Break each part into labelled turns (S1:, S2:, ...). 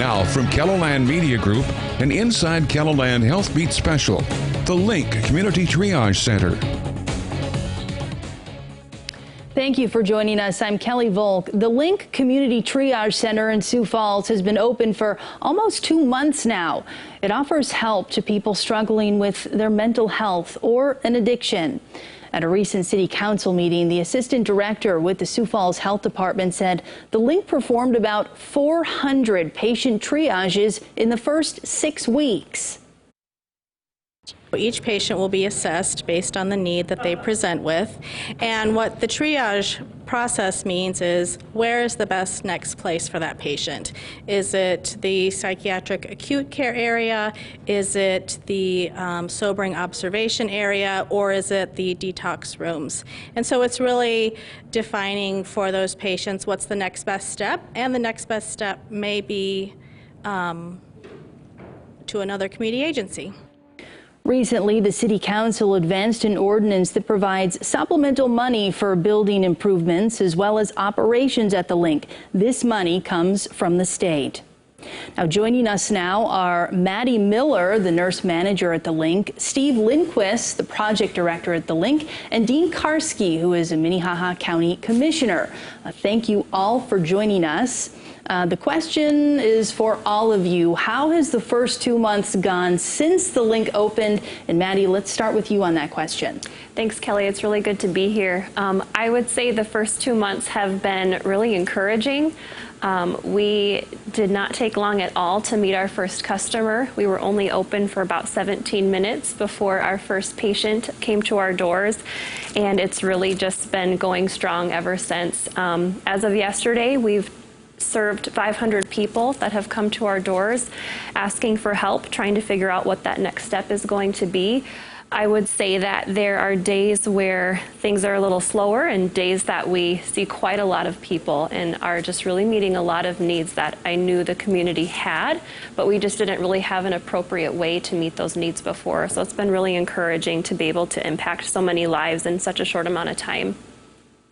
S1: Now from KELOLAND Media Group, an Inside KELOLAND Health Beat special, the Link Community Triage Center.
S2: Thank you for joining us. I'm Kelly Volk. The Link Community Triage Center in Sioux Falls has been open for almost 2 months now. It offers help to people struggling with their mental health or an addiction. At a recent city council meeting, the assistant director with the Sioux Falls Health Department said the Link performed about 400 patient triages in the first 6 weeks.
S3: Each patient will be assessed based on the need that they present with, and what the triage process means is where is the best next place for that patient? Is it the psychiatric acute care area? Is it the sobering observation area? Or is it the detox rooms? And so it's really defining for those patients what's the next best step, and the next best step may be to another community agency.
S2: Recently, the City Council advanced an ordinance that provides supplemental money for building improvements as well as operations at the Link. This money comes from the state. Now, joining us now are Maddie Miller, the nurse manager at the Link, Steve Lindquist, the project director at the Link, and Dean Karski, who is a Minnehaha County Commissioner. Thank you all for joining us. The question is for all of you. How has the first 2 months gone since the Link opened? And Maddie, let's start with you on that question.
S4: Thanks, Kelly. It's really good to be here. I would say the first 2 months have been really encouraging. We did not take long at all to meet our first customer. We were only open for about 17 minutes before our first patient came to our doors, and it's really just been going strong ever since. As of yesterday, we've served 500 people that have come to our doors asking for help, trying to figure out what that next step is going to be. I would say that there are days where things are a little slower and days that we see quite a lot of people and are just really meeting a lot of needs that I knew the community had, but we just didn't really have an appropriate way to meet those needs before. So it's been really encouraging to be able to impact so many lives in such a short amount of time.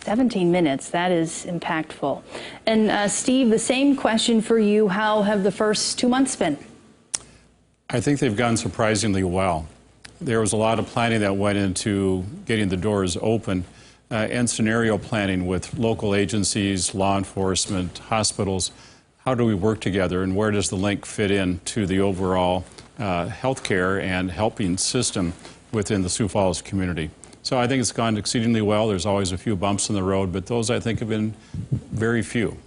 S2: 17 minutes, that is impactful. And Steve, the same question for you. How have the first 2 months been?
S5: I think they've gone surprisingly well. There was a lot of planning that went into getting the doors open and scenario planning with local agencies, law enforcement, hospitals. How do we work together, and where does the Link fit into the overall healthcare and helping system within the Sioux Falls community? So I think it's gone exceedingly well. There's always a few bumps in the road, but those I think have been very few.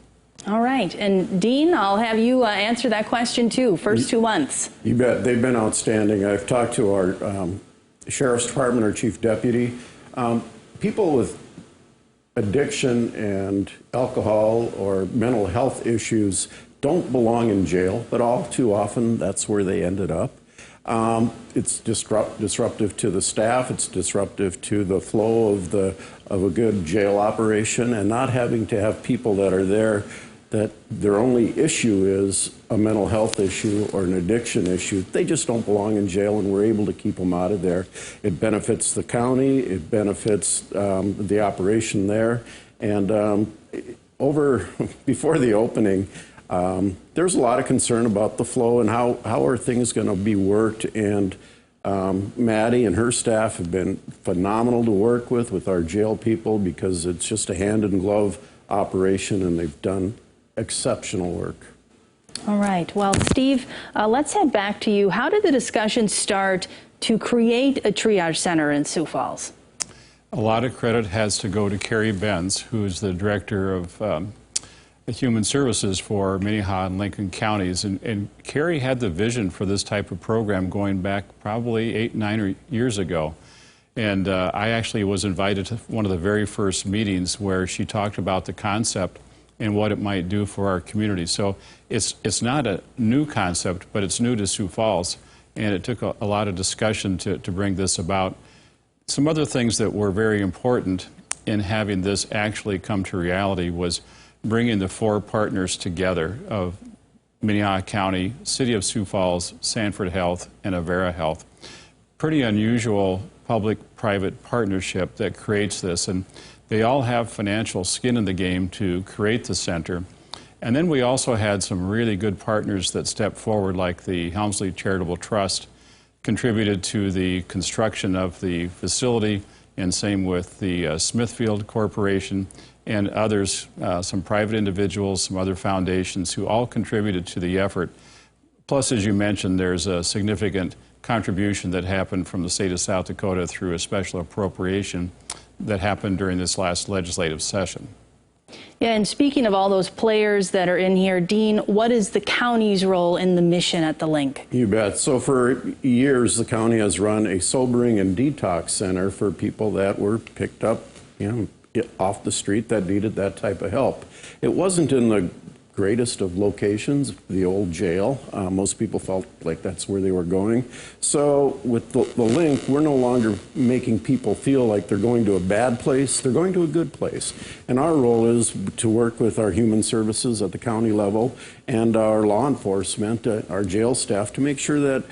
S2: All right. And Dean, I'll have you answer that question too. First 2 months.
S6: You bet. They've been outstanding. I've talked to our Sheriff's Department, our Chief Deputy. People with addiction and alcohol or mental health issues don't belong in jail, but all too often that's where they ended up. It's disruptive to the staff. It's disruptive to the flow of a good jail operation, and not having to have people that are there that their only issue is a mental health issue or an addiction issue. They just don't belong in jail, and we're able to keep them out of there. It benefits the county. It benefits the operation there. And before the opening, there's a lot of concern about the flow and how are things going to be worked. And Maddie and her staff have been phenomenal to work with our jail people, because it's just a hand-in-glove operation, and they've done exceptional work.
S2: All right. Well, Steve, let's head back to you. How did the discussion start to create a triage center in Sioux Falls?
S5: A lot of credit has to go to Carrie Benz, who is the director of Human Services for Minnehaha and Lincoln counties. And Carrie had the vision for this type of program going back probably 8, 9 years ago. And I actually was invited to one of the very first meetings where she talked about the concept and what it might do for our community. So it's not a new concept, but it's new to Sioux Falls. And it took a lot of discussion to bring this about. Some other things that were very important in having this actually come to reality was bringing the 4 partners together of Minnehaha County, City of Sioux Falls, Sanford Health, and Avera Health. Pretty unusual public-private partnership that creates this, and they all have financial skin in the game to create the center. And then we also had some really good partners that stepped forward, like the Helmsley Charitable Trust contributed to the construction of the facility, and same with the Smithfield Corporation and others, some private individuals, some other foundations who all contributed to the effort. Plus, as you mentioned, there's a significant contribution that happened from the state of South Dakota through a special appropriation that happened during this last legislative session.
S2: Yeah, and speaking of all those players that are in here, Dean, what is the county's role in the mission at the link?
S6: You bet. So for years, the county has run a sobering and detox center for people that were picked up, off the street that needed that type of help. It wasn't in the greatest of locations, the old jail. Most people felt like that's where they were going. So with the link, we're no longer making people feel like they're going to a bad place, they're going to a good place. And our role is to work with our human services at the county level and our law enforcement, our jail staff, to make sure that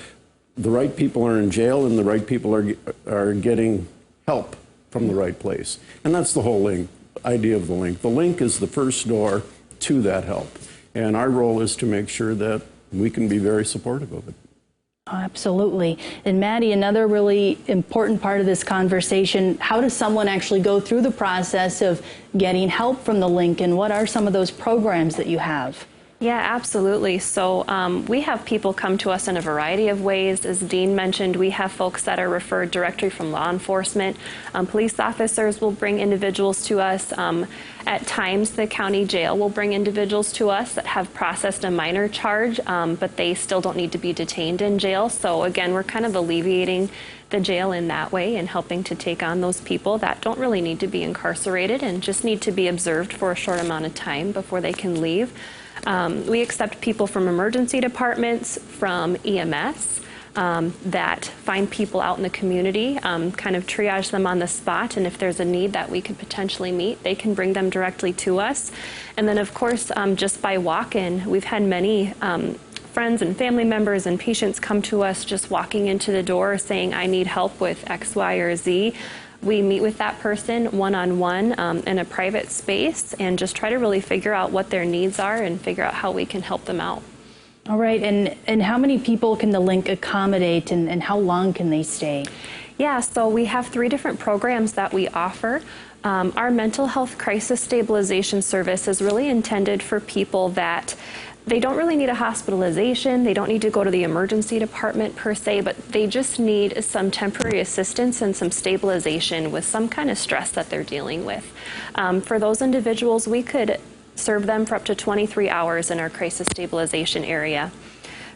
S6: the right people are in jail and the right people are getting help from the right place. And that's the whole idea of the link. The link is the first door to that help. And our role is to make sure that we can be very supportive of it.
S2: Oh, absolutely. And Maddie, another really important part of this conversation, how does someone actually go through the process of getting help from the link, and what are some of those programs that you have?
S4: Yeah, absolutely. So we have people come to us in a variety of ways. As Dean mentioned, we have folks that are referred directly from law enforcement. Police officers will bring individuals to us. At times, the county jail will bring individuals to us that have processed a minor charge, but they still don't need to be detained in jail. So again, we're kind of alleviating the jail in that way and helping to take on those people that don't really need to be incarcerated and just need to be observed for a short amount of time before they can leave. We accept people from emergency departments, from EMS, that find people out in the community, kind of triage them on the spot, and if there's a need that we could potentially meet, they can bring them directly to us. And then, of course, just by walk-in, we've had many friends and family members and patients come to us just walking into the door saying, I need help with X, Y, or Z. We meet with that person one-on-one in a private space and just try to really figure out what their needs are and figure out how we can help them out.
S2: All right, and how many people can the link accommodate, and how long can they stay?
S4: Yeah, so we have 3 different programs that we offer. Our mental health crisis stabilization service is really intended for people that they don't really need a hospitalization, they don't need to go to the emergency department per se, but they just need some temporary assistance and some stabilization with some kind of stress that they're dealing with. For those individuals, we could serve them for up to 23 hours in our crisis stabilization area.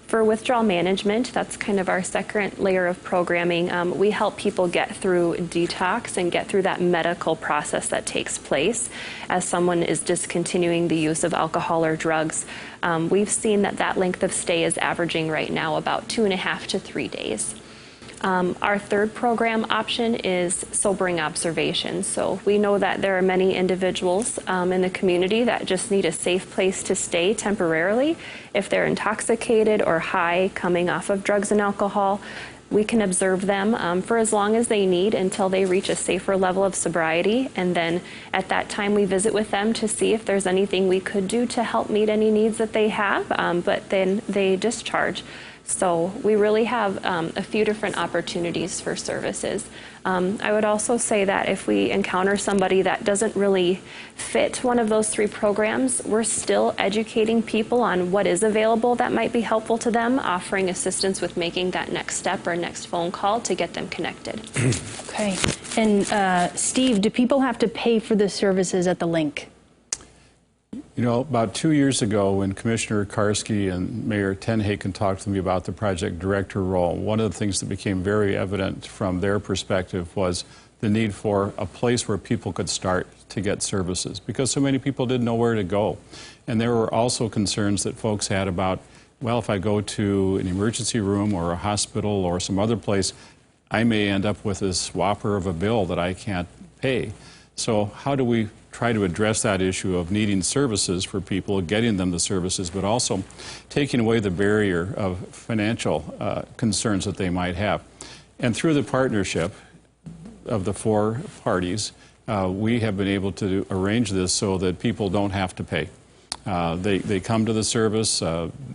S4: For withdrawal management, that's kind of our second layer of programming. We help people get through detox and get through that medical process that takes place as someone is discontinuing the use of alcohol or drugs. We've seen that length of stay is averaging right now about 2.5 to 3 days. Our third program option is sobering observation. So we know that there are many individuals in the community that just need a safe place to stay temporarily. If they're intoxicated or high coming off of drugs and alcohol, we can observe them for as long as they need until they reach a safer level of sobriety. And then at that time, we visit with them to see if there's anything we could do to help meet any needs that they have, but then they discharge. So we really have a few different opportunities for services. I would also say that if we encounter somebody that doesn't really fit one of those 3 programs, we're still educating people on what is available that might be helpful to them, offering assistance with making that next step or next phone call to get them connected.
S2: Okay. And Steve, do people have to pay for the services at the link?
S5: You know, about 2 years ago, when Commissioner Karski and Mayor Tenhaken talked to me about the project director role, one of the things that became very evident from their perspective was the need for a place where people could start to get services, because so many people didn't know where to go. And there were also concerns that folks had about, well, if I go to an emergency room or a hospital or some other place, I may end up with this whopper of a bill that I can't pay. So how do we try to address that issue of needing services for people, getting them the services, but also taking away the barrier of financial concerns that they might have? And through the partnership of the 4 parties, we have been able to arrange this so that people don't have to pay. They come to the service,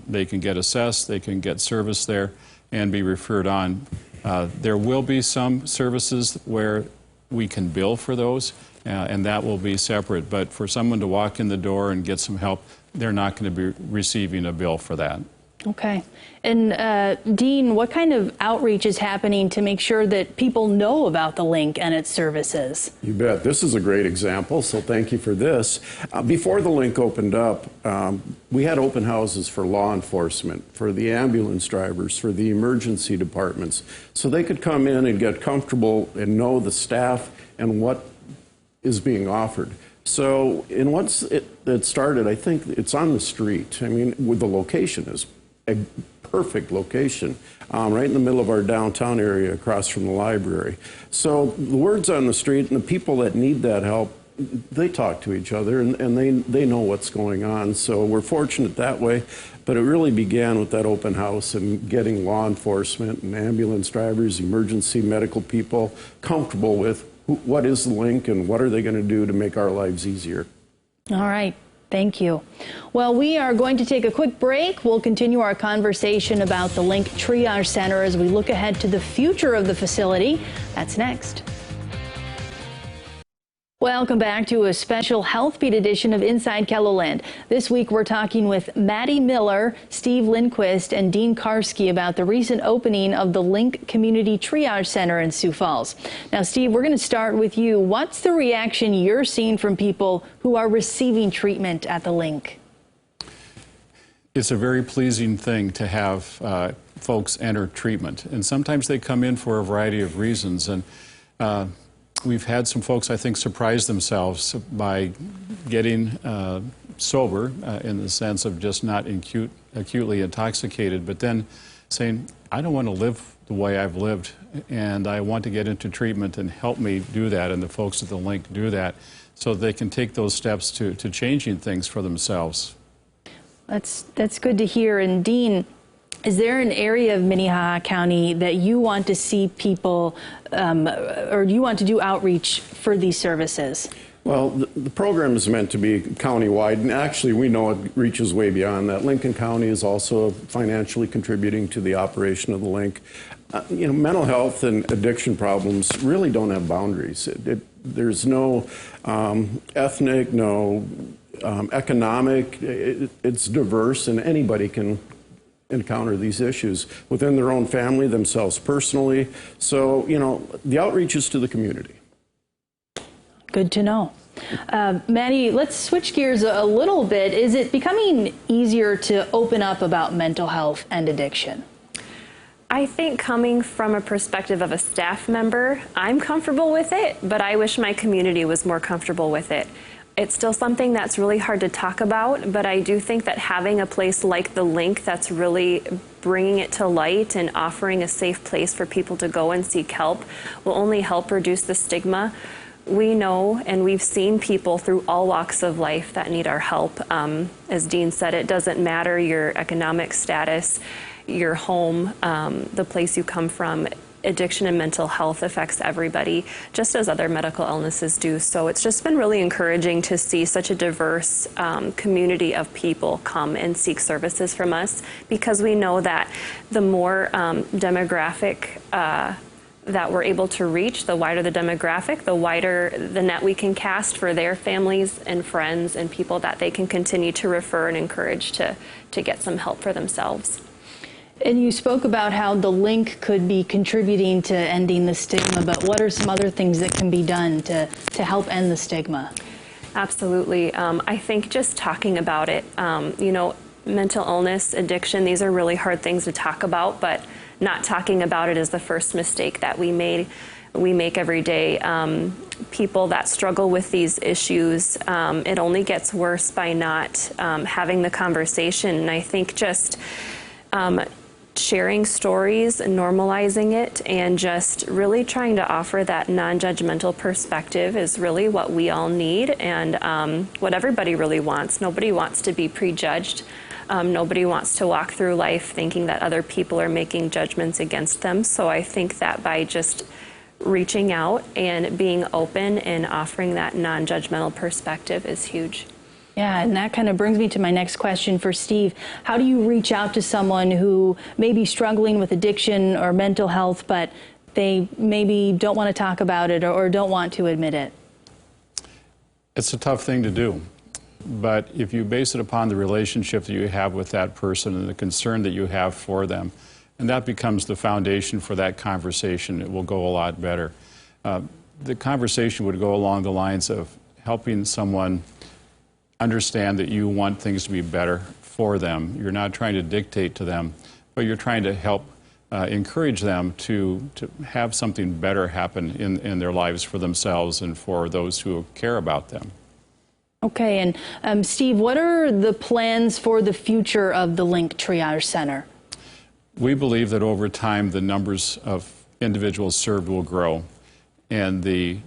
S5: they can get assessed, they can get service there, and be referred on. There will be some services where we can bill for those, and that will be separate. But for someone to walk in the door and get some help, they're not going to be receiving a bill for that.
S2: Okay. And Dean, what kind of outreach is happening to make sure that people know about the link and its services?
S6: You bet. This is a great example, so thank you for this. Before the link opened up, we had open houses for law enforcement, for the ambulance drivers, for the emergency departments, so they could come in and get comfortable and know the staff and what is being offered. So once it started, I think it's on the street. I mean, the location is a perfect location, right in the middle of our downtown area across from the library. So the word's on the street, and the people that need that help, they talk to each other, and they know what's going on. So we're fortunate that way, but it really began with that open house and getting law enforcement and ambulance drivers, emergency medical people comfortable with what is the link and what are they going to do to make our lives easier.
S2: All right. Thank you. Well, we are going to take a quick break. We'll continue our conversation about the Link Triage Center as we look ahead to the future of the facility. That's next. Welcome back to a special Health Beat edition of Inside KELOLAND. This week we're talking with Maddie Miller, Steve Lindquist, and Dean Karski about the recent opening of the Link Community Triage Center in Sioux Falls. Now, Steve, we're going to start with you. What's the reaction you're seeing from people who are receiving treatment at the Link?
S5: It's a very pleasing thing to have folks enter treatment, and sometimes they come in for a variety of reasons. And we've had some folks, I think, surprise themselves by getting sober in the sense of just not acutely intoxicated, but then saying, I don't want to live the way I've lived, and I want to get into treatment and help me do that, and the folks at the Link do that, so they can take those steps to changing things for themselves.
S2: That's good to hear. And Dean, is there an area of Minnehaha County that you want to see people, or do you want to do outreach for these services?
S6: Well, the program is meant to be countywide, and actually we know it reaches way beyond that. Lincoln County is also financially contributing to the operation of the Link. You know, mental health and addiction problems really don't have boundaries. There's no ethnic, no economic. It's diverse, and anybody can encounter these issues within their own family, themselves personally. So, you know, the outreach is to the community.
S2: Good to know. Maddie, let's switch gears a little bit. Is it becoming easier to open up about mental health and addiction?
S4: I think coming from a perspective of a staff member, I'm comfortable with it, but I wish my community was more comfortable with it. It's still something that's really hard to talk about, but I do think that having a place like the Link that's really bringing it to light and offering a safe place for people to go and seek help will only help reduce the stigma. We know and we've seen people through all walks of life that need our help. As Dean said, it doesn't matter your economic status, your home, the place you come from. Addiction and mental health affects everybody, just as other medical illnesses do. So it's just been really encouraging to see such a diverse community of people come and seek services from us, because we know that the more demographic that we're able to reach, the wider the demographic, the wider the net we can cast for their families and friends and people that they can continue to refer and encourage to get some help for themselves.
S2: And you spoke about how the Link could be contributing to ending the stigma, but what are some other things that can be done to help end the stigma?
S4: Absolutely. I think just talking about it, you know, mental illness, addiction, these are really hard things to talk about, but not talking about it is the first mistake that we make every day. People that struggle with these issues, it only gets worse by not having the conversation. And I think just sharing stories and normalizing it and just really trying to offer that non-judgmental perspective is really what we all need, and what everybody really wants. Nobody wants to be prejudged. Nobody wants to walk through life thinking that other people are making judgments against them. So I think that by just reaching out and being open and offering that non-judgmental perspective is huge.
S2: Yeah, and that kind of brings me to my next question for Steve. How do you reach out to someone who may be struggling with addiction or mental health, but they maybe don't want to talk about it or don't want to admit it?
S5: It's a tough thing to do, but if you base it upon the relationship that you have with that person and the concern that you have for them, and that becomes the foundation for that conversation, it will go a lot better. The conversation would go along the lines of helping someone understand that you want things to be better for them. You're not trying to dictate to them, but you're trying to help encourage them to have something better happen in their lives for themselves and for those who care about them.
S2: Okay, and Steve, what are the plans for the future of the Link Triage Center?
S5: We believe that over time the numbers of individuals served will grow, and the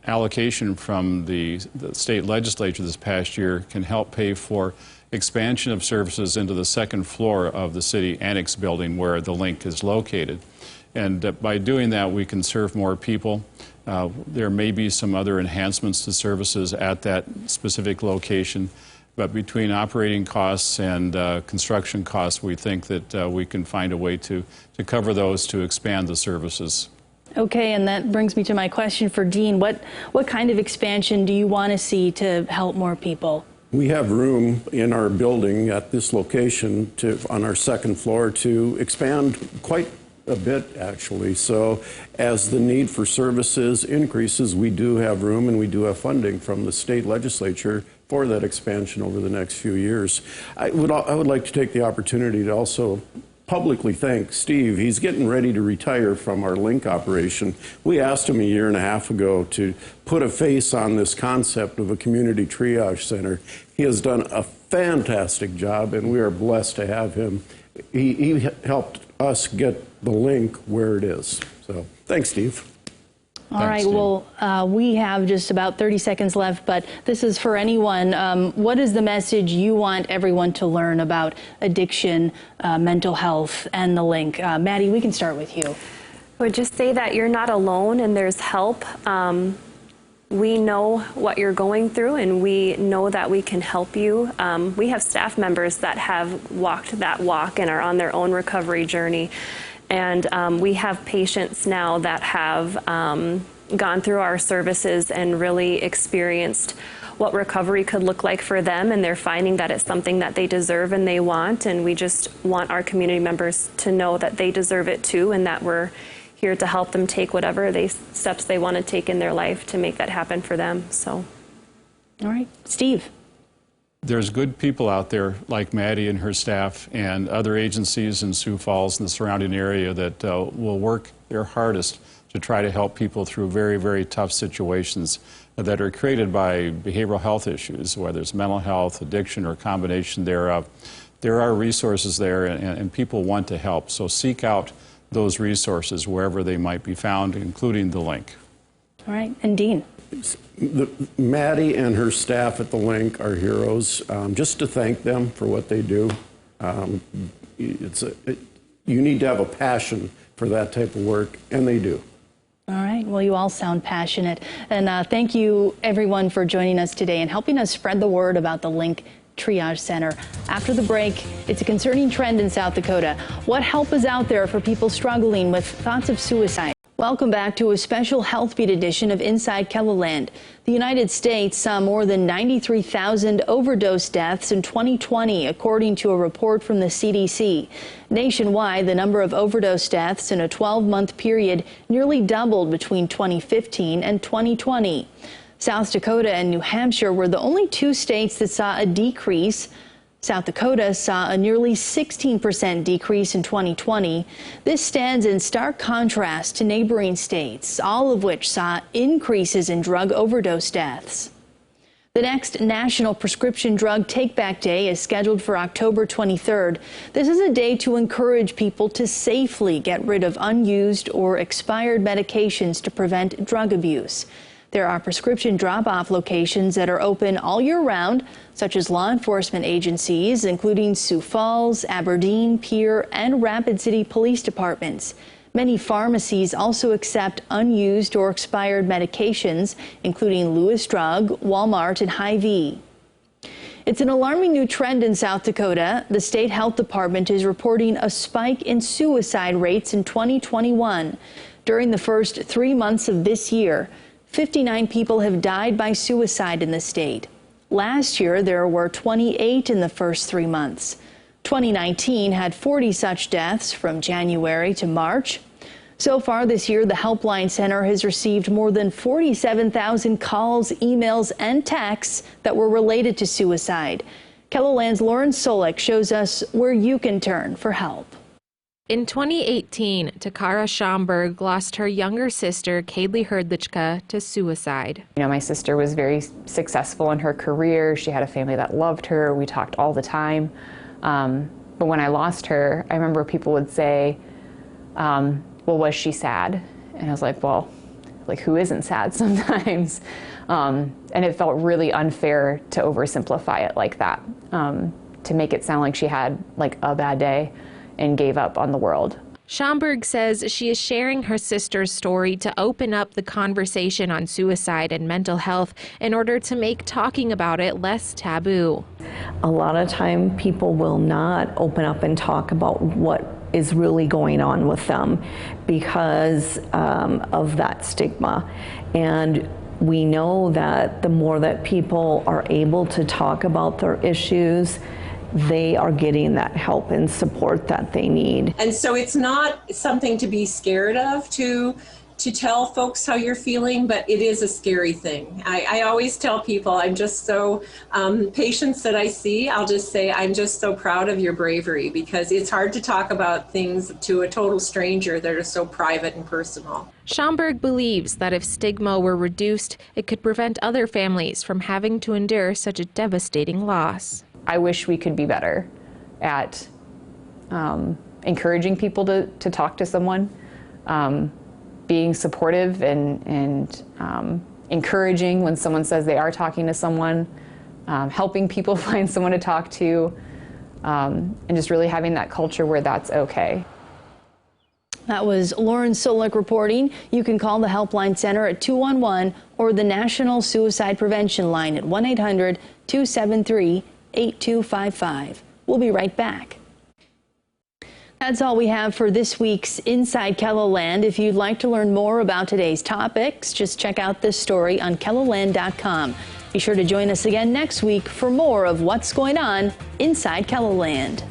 S5: allocation from the state legislature this past year can help pay for expansion of services into the second floor of the city annex building where the Link is located. And by doing that, we can serve more people. There may be some other enhancements to services at that specific location, but between operating costs and construction costs, we think that we can find a way to cover those to expand the services.
S2: Okay, and that brings me to my question for Dean. What kind of expansion do you want to see to help more people?
S6: We have room in our building at this location on our second floor to expand quite a bit, actually. So as the need for services increases, we do have room and we do have funding from the state legislature for that expansion over the next few years. I would like to take the opportunity to also publicly thank Steve. He's getting ready to retire from our Link operation. We asked him a year and a half ago to put a face on this concept of a community triage center. He has done a fantastic job, and we are blessed to have him. He helped us get the Link where it is. So thanks, Steve.
S2: All right, well, we have just about 30 seconds left, but this is for anyone. What is the message you want everyone to learn about addiction, mental health, and the Link? Maddie, we can start with you.
S4: I would just say that you're not alone and there's help. We know what you're going through and we know that we can help you. We have staff members that have walked that walk and are on their own recovery journey. And we have patients now that have gone through our services and really experienced what recovery could look like for them, and they're finding that it's something that they deserve and they want, and we just want our community members to know that they deserve it too, and that we're here to help them take whatever steps they want to take in their life to make that happen for them. So,
S2: all right, Steve.
S5: There's good people out there like Maddie and her staff and other agencies in Sioux Falls and the surrounding area that will work their hardest to try to help people through very, very tough situations that are created by behavioral health issues, whether it's mental health, addiction, or a combination thereof. There are resources there, and people want to help. So seek out those resources wherever they might be found, including the Link.
S2: All right, and Dean.
S6: Maddie and her staff at the Link are heroes. Just to thank them for what they do. You need to have a passion for that type of work, and they do.
S2: All right. Well, you all sound passionate. And thank you, everyone, for joining us today and helping us spread the word about the Link Triage Center. After the break, it's a concerning trend in South Dakota. What help is out there for people struggling with thoughts of suicide? Welcome back to a special Health Beat edition of Inside KELOLAND. The United States saw more than 93,000 overdose deaths in 2020, according to a report from the CDC. Nationwide, the number of overdose deaths in a 12-month period nearly doubled between 2015 and 2020. South Dakota and New Hampshire were the only two states that saw a decrease. South Dakota saw a nearly 16% decrease in 2020. This stands in stark contrast to neighboring states, all of which saw increases in drug overdose deaths. The next National Prescription Drug Take-Back Day is scheduled for October 23rd. This is a day to encourage people to safely get rid of unused or expired medications to prevent drug abuse. There are prescription drop-off locations that are open all year round, such as law enforcement agencies, including Sioux Falls, Aberdeen, Pierre, and Rapid City Police Departments. Many pharmacies also accept unused or expired medications, including Lewis Drug, Walmart, and Hy-Vee. It's an alarming new trend in South Dakota. The state health department is reporting a spike in suicide rates in 2021. During the first 3 months of this year, 59 people have died by suicide in the state. Last year, there were 28 in the first 3 months. 2019 had 40 such deaths from January to March. So far this year, the Helpline Center has received more than 47,000 calls, emails, and texts that were related to suicide. KELOLAND's Lauren Solik shows us where you can turn for help.
S7: In 2018, Takara Schomburg lost her younger sister, Kaylee Herdlichka, to suicide.
S8: You know, my sister was very successful in her career. She had a family that loved her. We talked all the time. But when I lost her, I remember people would say, well, was she sad? And I was like, well, like, who isn't sad sometimes? And it felt really unfair to oversimplify it like that, to make it sound like she had like a bad day and gave up on the world.
S7: Schomburg says she is sharing her sister's story to open up the conversation on suicide and mental health in order to make talking about it less taboo.
S9: A lot of time people will not open up and talk about what is really going on with them because of that stigma. And we know that the more that people are able to talk about their issues, they are getting that help and support that they need.
S10: And so it's not something to be scared of to tell folks how you're feeling, but it is a scary thing. I always tell people, I'm just so, patients that I see, I'll just say, I'm just so proud of your bravery, because it's hard to talk about things to a total stranger that are so private and personal.
S7: Schomburg believes that if stigma were reduced, it could prevent other families from having to endure such a devastating loss.
S8: I wish we could be better at encouraging people to talk to someone, being supportive and encouraging when someone says they are talking to someone, helping people find someone to talk to, and just really having that culture where that's okay.
S2: That was Lauren Solik reporting. You can call the Helpline Center at 211 or the National Suicide Prevention Line at 1-800-273-8255. We'll be right back. That's all we have for this week's Inside KELOLAND. If you'd like to learn more about today's topics, just check out this story on KELOLAND.com. Be sure to join us again next week for more of what's going on inside KELOLAND.